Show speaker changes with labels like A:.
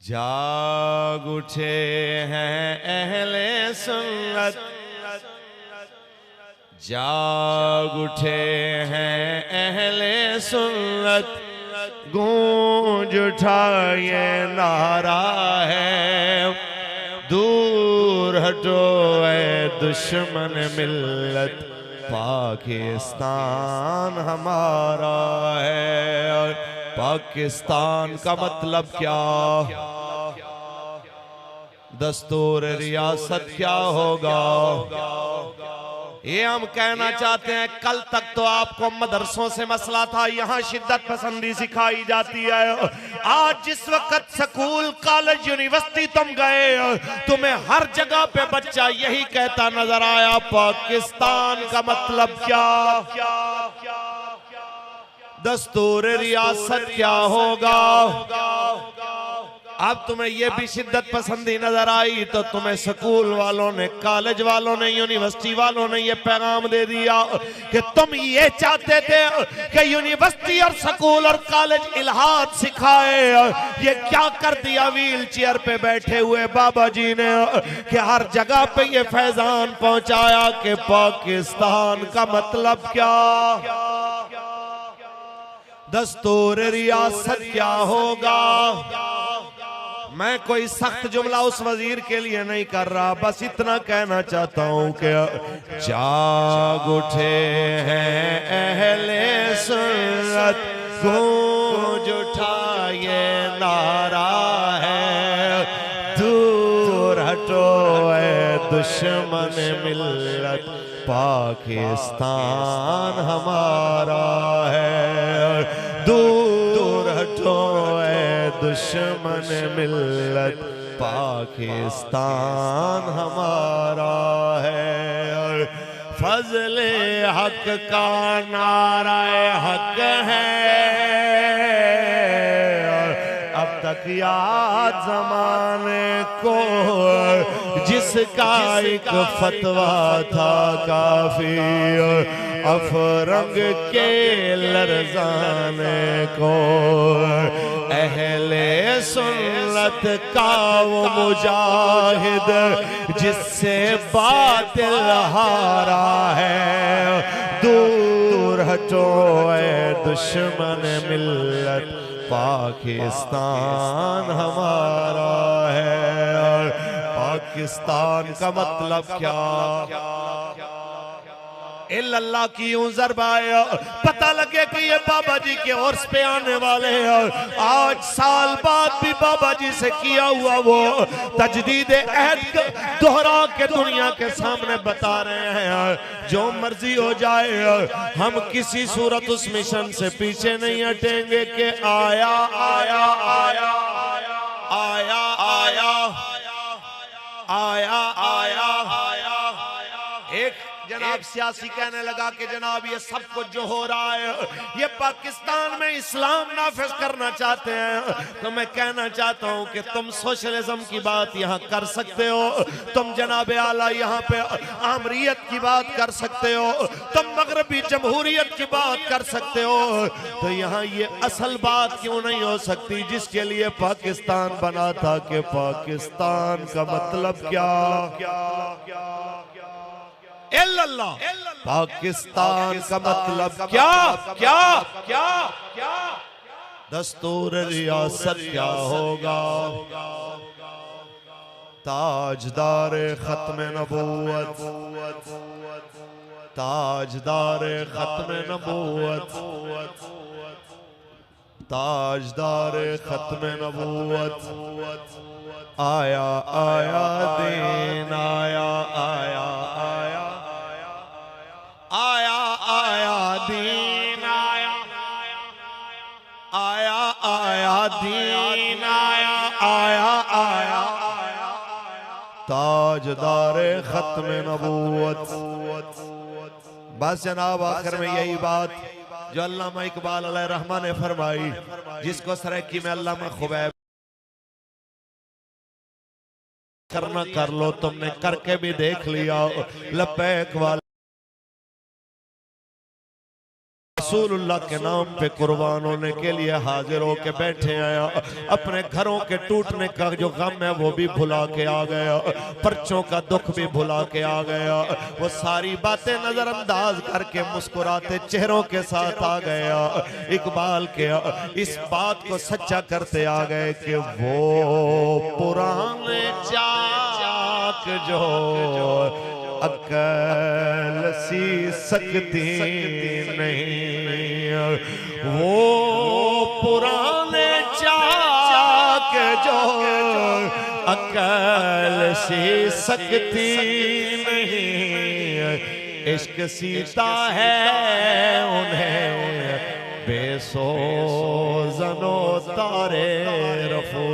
A: जाग उठे हैं अहले सुन्नत, जाग उठे हैं अहले सुन्नत, गूंज उठा ये नारा है, दूर हटो ऐ दुश्मन मिल्लत, पाकिस्तान हमारा है। और पाकिस्तान का मतलब क्या, दस्तूर रियासत क्या होगा, ये हम कहना चाहते हैं। कल तक तो आपको मदरसों से मसला था, यहाँ शिद्दत पसंदी सिखाई जाती है। आज जिस वक्त स्कूल कॉलेज यूनिवर्सिटी तुम गए, तुम्हें हर जगह पे बच्चा यही कहता नजर आया, पाकिस्तान का मतलब क्या, दस्तूर रियासत क्या होगा। अब तुम्हें यह भी शिद्दत पसंदी नजर आई तो तुम्हें स्कूल वालों ने, कॉलेज वालों ने, यूनिवर्सिटी वालों ने यह पैगाम दे दिया कि तुम ये चाहते थे कि यूनिवर्सिटी और स्कूल और कॉलेज इल्हाद सिखाए। ये क्या कर दिया व्हील चेयर पे बैठे हुए बाबा जी ने कि हर जगह पे ये फैजान पहुंचाया कि पाकिस्तान का मतलब क्या, दस्तूर रियासत क्या होगा। मैं कोई सख्त जुमला उस वजीर के लिए नहीं कर रहा, बस इतना कहना चाहता हूं कि जाग उठे हैं अहले सुन्नत, गूंज उठा ये नारा है, दूर हटो ऐ दुश्मन मिल्लत, पाकिस्तान हमारा है। दूर हटो ऐ दुश्मन मिल्लत, पाकिस्तान हमारा है। फजले हक का नारा हक है, अब तक याद जमाने को जिसका एक फतवा था काफी, अफरंग के लरजाने को, अहले सुन्नत का वो मुजाहिद जिससे बातिल हारा है, दूर हटो ऐ दुश्मन मिल्लत, पाकिस्तान हमारा है। और पाकिस्तान का मतलब क्या, इल्लल्लाह की यूं ज़रबाए पता लगे कि ये बाबा जी के उर्स पे आने वाले हैं। आज साल बाद भी बाबा जी से किया हुआ वो तजदीद अहद दोहरा के दुनिया के सामने बता रहे हैं, जो मर्जी हो जाए हम किसी सूरत उस मिशन से पीछे नहीं हटेंगे कि आया आया आया आया आया आया आया आया। एक जनाब सियासी कहने लगा कि जनाब ये सब कुछ जो हो रहा है ये पाकिस्तान में इस्लाम नाफिज करना चाहते हैं। तो मैं कहना चाहता हूं कि तुम सोशलिज्म की बात यहां कर सकते हो, तुम जनाब आला यहां पे आमरीयत की बात कर सकते हो, तुम मगरबी जमहूरियत की बात कर सकते हो, तो यहाँ ये असल बात क्यों नहीं हो सकती जिसके लिए पाकिस्तान बना था कि पाकिस्तान का मतलब क्या, इल्लल्लाह, पाकिस्तान का मतलब क्या क्या क्या क्या, दस्तूर रियासत क्या होगा, ताजदार खत्म नबूवत, ताजदार खत्म नबूवत, ताजदार खत्म नबूवत, आया आया दिन, आया आया आया आया आया दीन, आया आया आया दीन, आया आया आया ताजदार खत्म नबूवत। बस जनाब आखिर में यही बात जो अल्लामा इकबाल अलैहिर्रहमा ने फरमाई, जिसको सराइकी में अल्लामा खुबैब करना कर लो, तुमने करके भी देख लिया। लब्बैक वाले रसूलुल्लाह के नाम पे कुर्बान होने के लिए हाजिर होके बैठे आया। अपने घरों के टूटने का जो गम है वो भी भुला के आ गया, पर्चों का दुख भी भुला के आ गया। वो सारी बातें नजरअंदाज करके मुस्कुराते चेहरों के साथ आ गया। इकबाल के इस बात को सच्चा करते आ गए कि वो पुराने चाक जो अकल सी सकती नहीं, वो पुराने चाक जो अकल सी सकती नहीं। इश्क सीता है उन्हें बेसोज़नो तारे रफू।